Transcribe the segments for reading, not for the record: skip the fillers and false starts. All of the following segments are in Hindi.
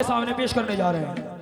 सामने पेश करने जा रहे हैं।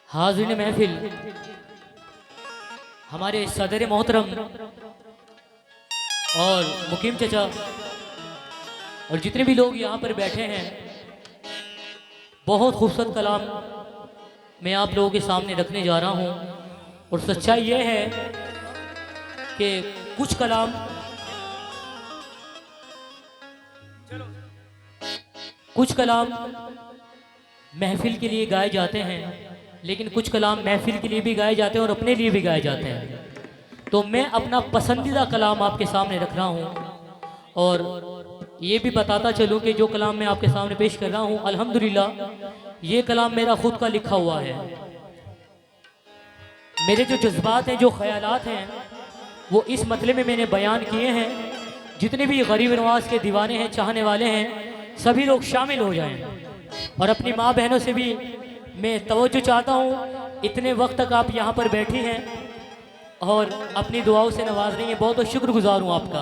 हाज़रीन महफिल, हमारे सदर मोहतरम और मुकीम चचा और जितने भी लोग यहाँ पर बैठे हैं, बहुत खूबसूरत कलाम मैं आप लोगों के सामने रखने जा रहा हूँ। और सच्चाई ये है कि कुछ कलाम महफिल के लिए गाए जाते हैं, लेकिन कुछ कलाम महफिल के लिए भी गाए जाते हैं और अपने लिए भी गाए जाते हैं। तो मैं अपना पसंदीदा कलाम आपके सामने रख रहा हूँ और ये भी बताता चलूँ कि जो कलाम मैं आपके सामने पेश कर रहा हूँ, अल्हम्दुलिल्लाह ये कलाम मेरा खुद का लिखा हुआ है। मेरे जो जज्बात हैं, जो ख्यालात हैं, वो इस मतले में मैंने बयान किए हैं। जितने भी गरीब नवाज के दीवाने हैं, चाहने वाले हैं, सभी लोग शामिल हो जाएं। और अपनी माँ बहनों से भी मैं तवज्जो चाहता हूँ, इतने वक्त तक आप यहाँ पर बैठी हैं और अपनी दुआओं से नवाज रही हैं, बहुत बहुत शुक्रगुजार हूँ आपका।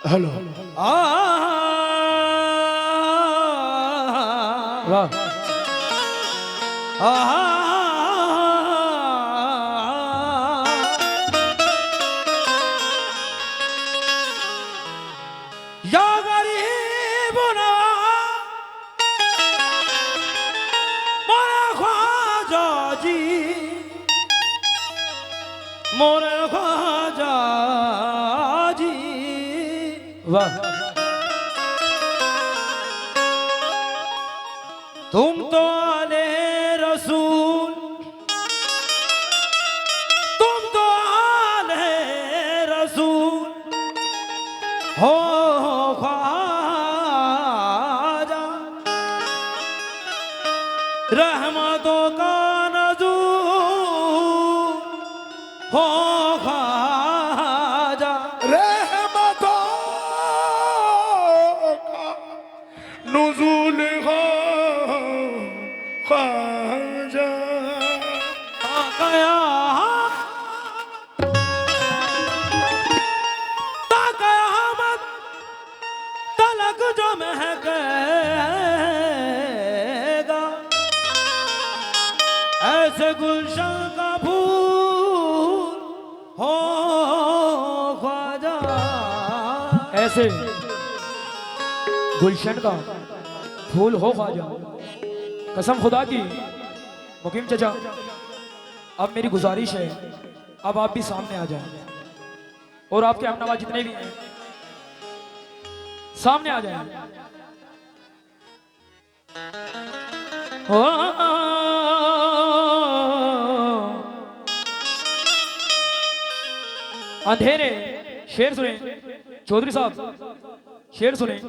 हेलो वाह या गरीब ना मोरे ख्वाजा जी, मोरे ख्वाजा जी, वाह तुम तो आले रसूल, तुम तो आले रसूल हो ख्वाजा, रहमतों का नज़ूर हो ख्वाजा, रहमतों का नुज़ूल हो ख्वाजा। जो महकेगा ऐसे गुलशन का फूल हो ख्वाजा, ऐसे गुलशन का फूल हो ख्वाजा। कसम खुदा की मुकीम चचा, अब मेरी गुजारिश है, अब आप भी सामने आ जाएं और आपके हमनवा जितने भी हैं सामने आ जाएं। हो अंधेरे, शेर सुने चौधरी साहब, शेर सुने।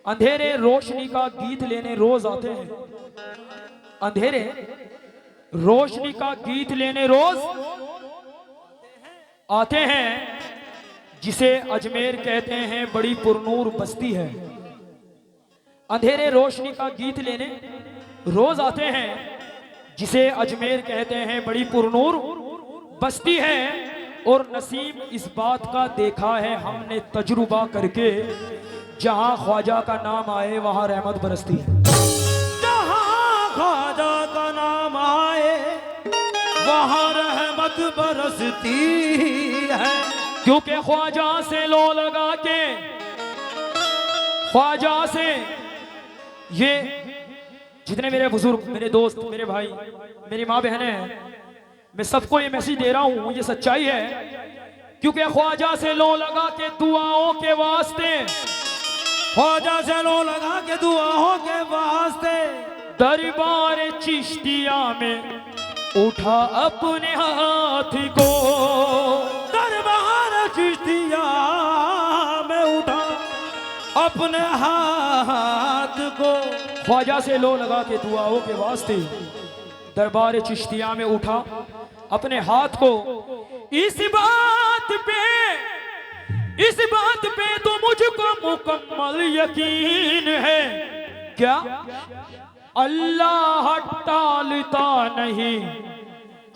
अंधेरे रोशनी का गीत लेने रोज आते हैं, अंधेरे रोशनी का गीत लेने रोज आते हैं, जिसे अजमेर कहते हैं बड़ी पुरनूर बस्ती है। अंधेरे रोशनी का गीत लेने रोज आते हैं, जिसे अजमेर कहते हैं बड़ी पुरनूर बस्ती है। और नसीब इस बात का देखा है हमने तजुर्बा करके, जहां ख्वाजा का नाम आए वहां रहमत बरसती है। जहाँ ख्वाजा का नाम आए वहाँ रहमत बरसती है। क्योंकि ख्वाजा से लो लगा के, ख्वाजा से, ये जितने मेरे बुजुर्ग, मेरे दोस्त, मेरे भाई, मेरी माँ बहनें हैं, मैं सबको ये मैसेज दे रहा हूँ, ये सच्चाई है। क्योंकि ख्वाजा से लो लगा के दुआओं के वास्ते, ख्वाजा से लो लगा के दुआओं के वास्ते, दरबार चिश्तिया में उठा अपने हाथ को, दरबार चिश्तिया में उठा अपने हाथ को। ख्वाजा से लो लगा के दुआओं के वास्ते दरबार चिश्तिया में उठा अपने हाथ को। इस बात पे तो मुझको मुकम्मल यकीन है, क्या अल्लाह टालता नहीं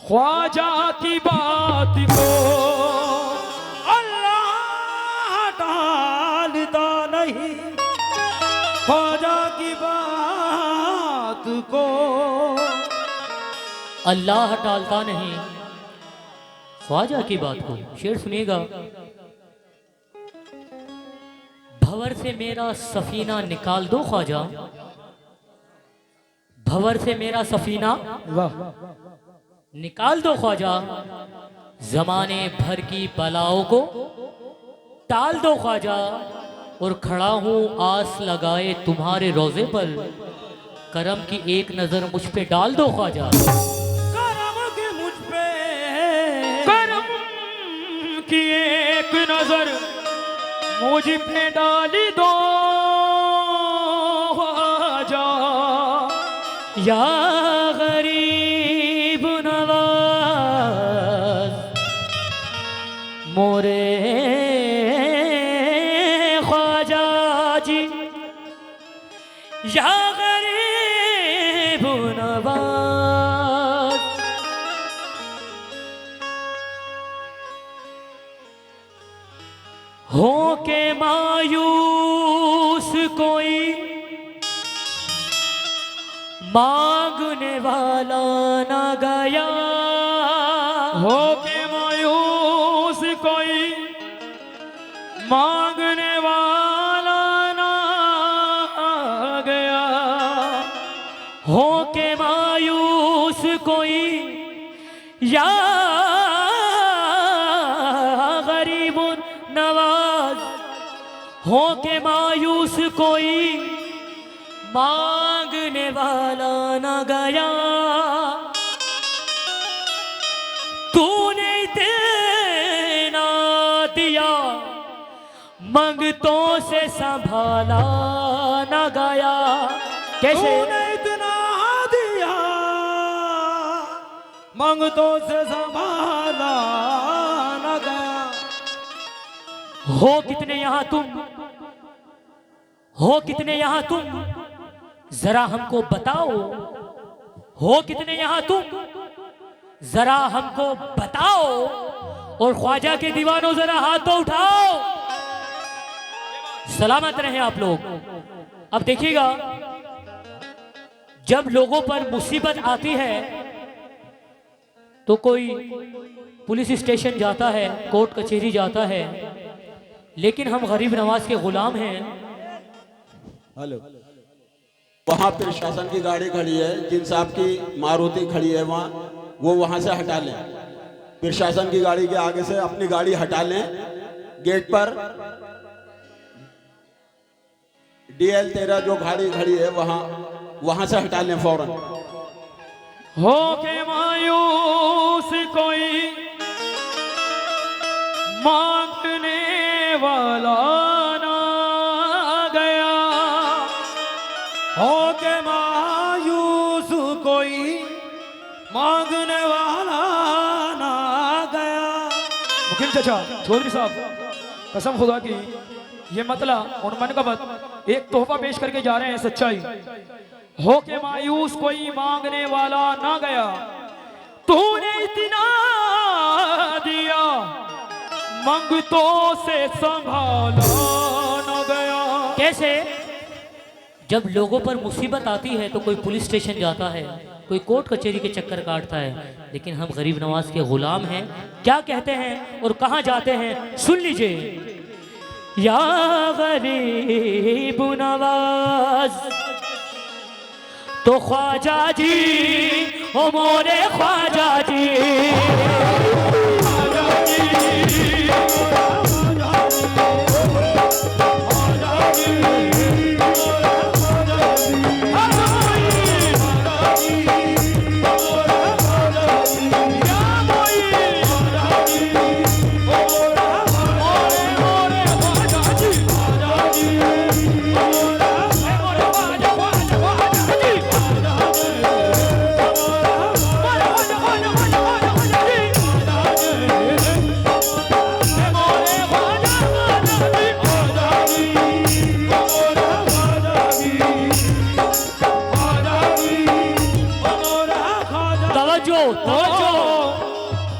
ख्वाजा की बात को, अल्लाह टालता नहीं ख्वाजा की बात को। अल्लाह टालता नहीं ख्वाजा की बात को। शेर सुनिएगा। भंवर से मेरा सफीना निकाल दो ख्वाजा, भंवर से मेरा सफीना वाह, निकाल दो ख्वाजा, जमाने भर की बलाओं को टाल दो ख्वाजा, और खड़ा हूँ आस लगाए तुम्हारे रोजे पर, करम की एक नजर मुझ पे डाल दो ख्वाजा। करम की मुझ पे, करम की एक नजर मुझ पे डाली दो ख्वाजा, या गरीब नवाज मोरे ख्वाजा जी, या गरीब नवाज। हो के मायूस कोई मांगने वाला ना गया, हो के मायूस कोई मांगने वाला ना गया, हो के मायूस कोई या गरीब नवाज, हो के मायूस कोई मांगने वाला न गया, तूने इतना दिया मंगतों से संभाला न गया। कैसे? तूने इतना दिया मंगतों से संभाला न गया। हो कितने यहाँ तुम, हो कितने यहाँ तुम, जरा हमको बताओ, हो कितने यहाँ तुम, जरा हमको बताओ, और ख्वाजा के दीवानों जरा हाथ तो उठाओ। सलामत रहें आप लोग। अब देखिएगा, जब लोगों पर मुसीबत आती है तो कोई पुलिस स्टेशन जाता है, कोर्ट कचहरी जाता है, लेकिन हम गरीब नवाज के गुलाम हैं। हेलो, वहाँ प्रशासन की गाड़ी खड़ी है, जिन साहब की मारुति खड़ी है वहाँ, वो वहाँ से हटा लें। प्रशासन की गाड़ी के आगे से अपनी गाड़ी हटा लें। गेट पर DL 13 जो गाड़ी खड़ी है वहाँ से हटा लें फौरन। हो के मायूस कोई मांगने वाला ना गया, हो के मायूस कोई मांगने वाला ना गया। मुखिल चाचा, चौधरी साहब, कसम खुदा की ये मतला और मनकबत एक तोहफा पेश करके जा रहे हैं, सच्चाई। हो के मायूस कोई मांगने वाला ना गया, तूने इतना दिया मंगतों से संभाला ना गया। कैसे? जब लोगों पर मुसीबत आती है तो कोई पुलिस स्टेशन जाता है, कोई कोर्ट कचहरी के चक्कर काटता है, लेकिन हम गरीब नवाज के गुलाम हैं। क्या कहते हैं और कहाँ जाते हैं, सुन लीजिए। या गरीब नवाज तो ख्वाजा जी, ओ मोरे ख्वाजा जी,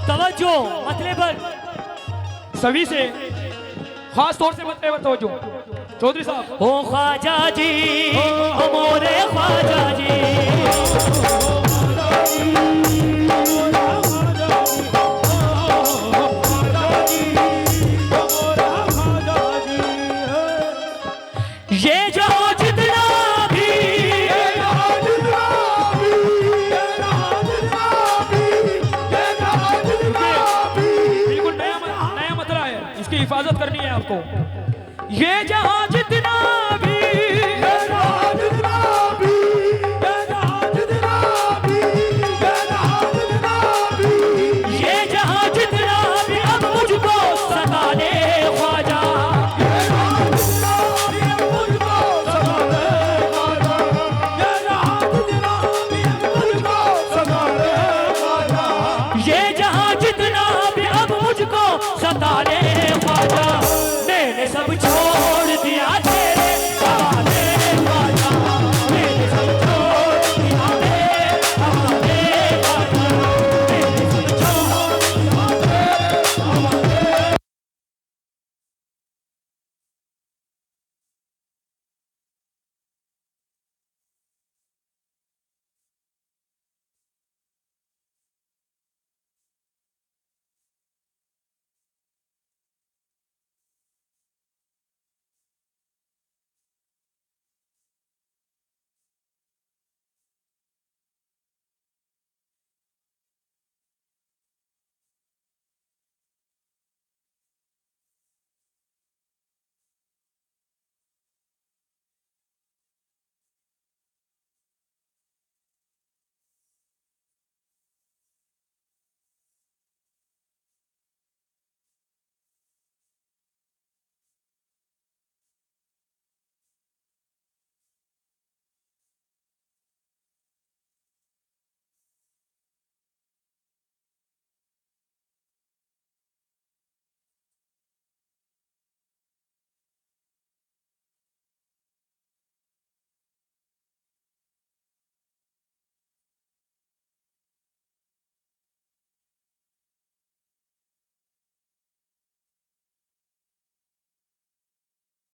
तवज्जो मतले पर सभी से खास तौर से मतले पर तवज्जो। चौधरी साहब, ओ ख्वाजा जी, ओ मोरे ख्वाजा जी, ये जो जितना भी बिल्कुल नया मतला है, इसकी हिफाजत करनी है आपको। ये जहां जितना